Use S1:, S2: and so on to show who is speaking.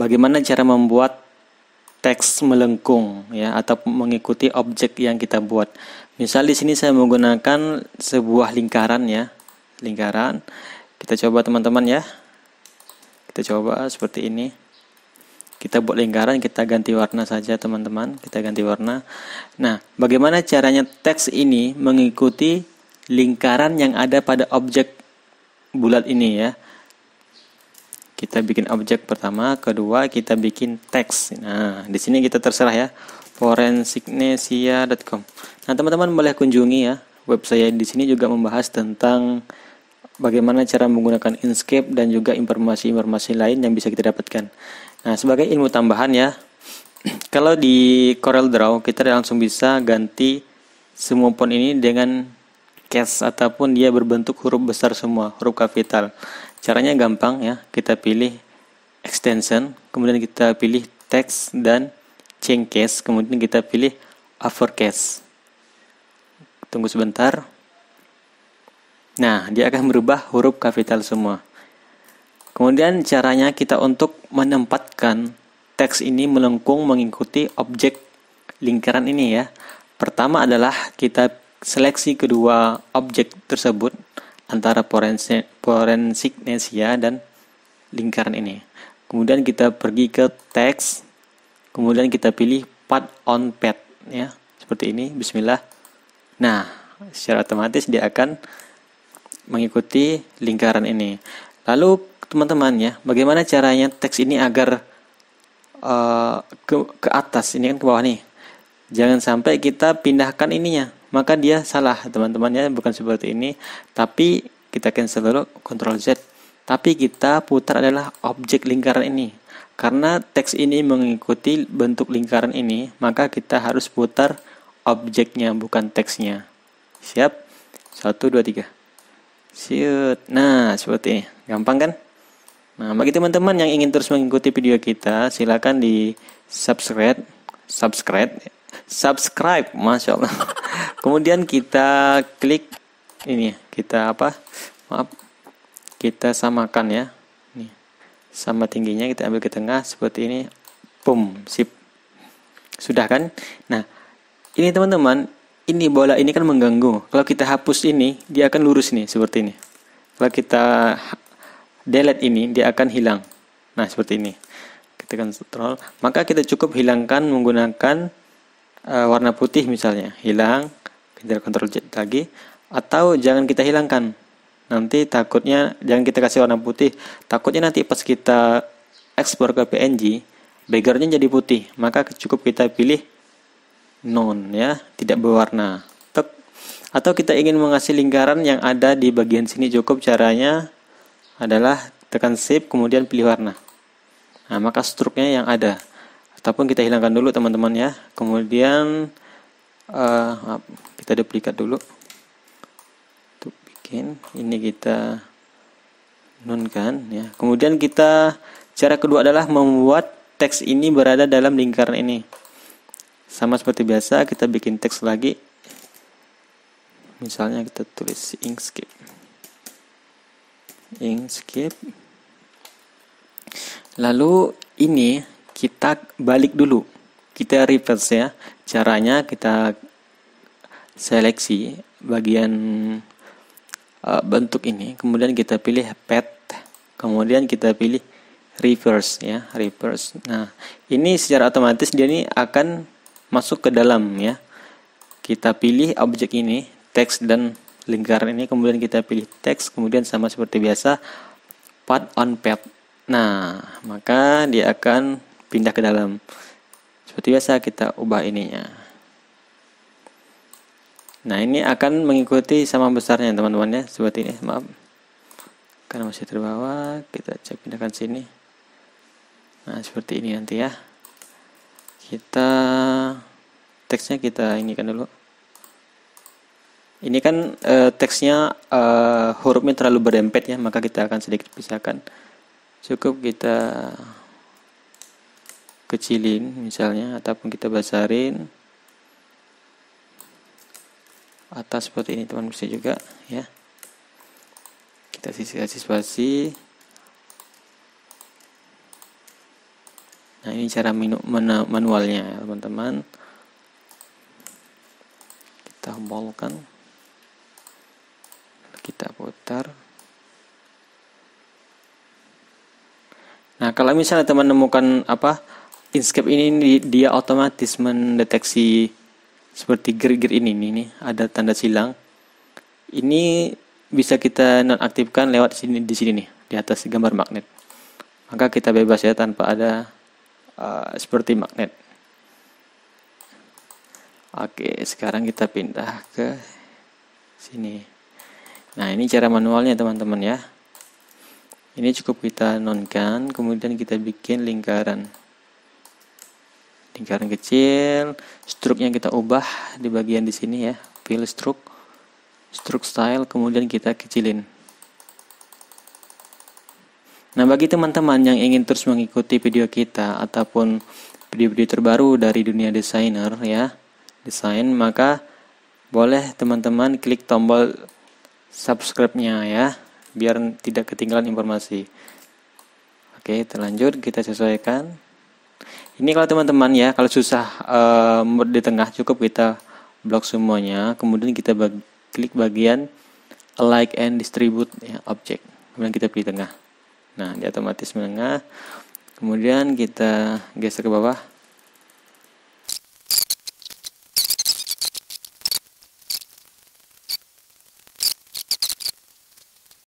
S1: bagaimana cara membuat teks melengkung ya atau mengikuti objek yang kita buat. Misal di sini saya menggunakan sebuah lingkaran ya. Lingkaran. Kita coba teman-teman ya. Kita coba seperti ini. Kita buat lingkaran, kita ganti warna saja teman-teman. Kita ganti warna. Nah, bagaimana caranya teks ini mengikuti lingkaran yang ada pada objek bulat ini ya. Kita bikin objek pertama, kedua kita bikin teks. Nah, di sini kita terserah ya, forensicnesia.com. Nah, teman-teman boleh kunjungi ya web saya. Di sini juga membahas tentang bagaimana cara menggunakan Inkscape dan juga informasi-informasi lain yang bisa kita dapatkan. Nah, sebagai ilmu tambahan ya, kalau di CorelDRAW kita langsung bisa ganti semua font ini dengan caps ataupun dia berbentuk huruf besar semua, huruf kapital. Caranya gampang ya, kita pilih extension, kemudian kita pilih text dan change case, kemudian kita pilih uppercase. Tunggu sebentar. Nah, dia akan berubah huruf kapital semua. Kemudian caranya kita untuk menempatkan teks ini melengkung mengikuti objek lingkaran ini ya. Pertama adalah kita seleksi kedua objek tersebut antara forensicnesia dan lingkaran ini. Kemudian kita pergi ke teks, kemudian kita pilih path on path ya, seperti ini. Bismillah. Nah, secara otomatis dia akan mengikuti lingkaran ini. Lalu teman-teman ya, bagaimana caranya teks ini agar ke atas, ini kan ke bawah nih. Jangan sampai kita pindahkan ininya, maka dia salah teman-teman ya, bukan seperti ini. Tapi kita cancel dulu, Ctrl Z. Tapi kita putar adalah objek lingkaran ini. Karena teks ini mengikuti bentuk lingkaran ini, maka kita harus putar objeknya, bukan teksnya. Siap? 1, 2, 3. Siut. Nah, seperti ini. Gampang kan? Nah, bagi teman-teman yang ingin terus mengikuti video kita, silakan di subscribe, Masya Allah. Kemudian kita klik ini, kita samakan ya. Nih, sama tingginya kita ambil ke tengah seperti ini. Boom, sip. Sudah kan? Nah, ini teman-teman, ini bola ini kan mengganggu. Kalau kita hapus ini, dia akan lurus nih, seperti ini. Kalau kita delete ini, dia akan hilang. Nah, seperti ini. Kita kontrol. Maka kita cukup hilangkan menggunakan warna putih misalnya. Hilang. Kita Ctrl Z lagi. Atau jangan kita hilangkan. Nanti takutnya, jangan kita kasih warna putih. Takutnya nanti pas kita ekspor ke PNG, backgroundnya jadi putih. Maka cukup kita pilih none ya, tidak berwarna. Atau kita ingin mengasih lingkaran yang ada di bagian sini, cukup caranya adalah tekan shift kemudian pilih warna. Nah, maka struknya yang ada. Ataupun kita hilangkan dulu teman-teman ya. Kemudian kita duplikat dulu. Untuk bikin ini kita nunkan ya. Kemudian cara kedua adalah membuat teks ini berada dalam lingkaran ini. Sama seperti biasa, kita bikin teks lagi. Misalnya kita tulis Inkscape. Lalu ini kita balik dulu. Kita reverse ya. Caranya kita seleksi bagian bentuk ini, kemudian kita pilih path, kemudian kita pilih reverse ya, reverse. Nah, ini secara otomatis dia ini akan masuk ke dalam ya. Kita pilih objek ini, teks dan lingkaran ini, kemudian kita pilih teks, kemudian sama seperti biasa path on path. Nah, maka dia akan pindah ke dalam. Seperti biasa kita ubah ininya. Nah, ini akan mengikuti sama besarnya teman-teman ya, seperti ini. Maaf, karena masih terbawa, kita cek pindahkan sini. Nah, seperti ini nanti ya. Teksnya kita inikan dulu. Ini kan teksnya hurufnya terlalu berdempet ya, maka kita akan sedikit pisahkan. Cukup kita kecilin misalnya, ataupun kita besarin. Atas seperti ini teman bisa juga ya. Kita kasih spasi. Nah, ini cara manualnya ya, teman-teman. Kita bolkan, kita putar. Nah, kalau misalnya teman menemukan Inkscape ini dia otomatis mendeteksi seperti gear-gear ini nih, ada tanda silang. Ini bisa kita nonaktifkan lewat di sini nih, di atas gambar magnet. Maka kita bebas ya tanpa ada seperti magnet. Oke, sekarang kita pindah ke sini. Nah, ini cara manualnya teman-teman ya. Ini cukup kita nonkan, kemudian kita bikin lingkaran kecil. Struknya kita ubah di bagian di sini ya, fill stroke style, kemudian kita kecilin. Nah, bagi teman-teman yang ingin terus mengikuti video kita ataupun video-video terbaru dari dunia desainer ya, desain, maka boleh teman-teman klik tombol subscribe-nya ya, biar tidak ketinggalan informasi. Oke, terlanjur kita sesuaikan. Ini kalau teman-teman ya, kalau susah di tengah, cukup kita blok semuanya, kemudian kita klik bagian like and distribute ya, object, kemudian kita pilih tengah. Nah, dia otomatis menengah, kemudian kita geser ke bawah.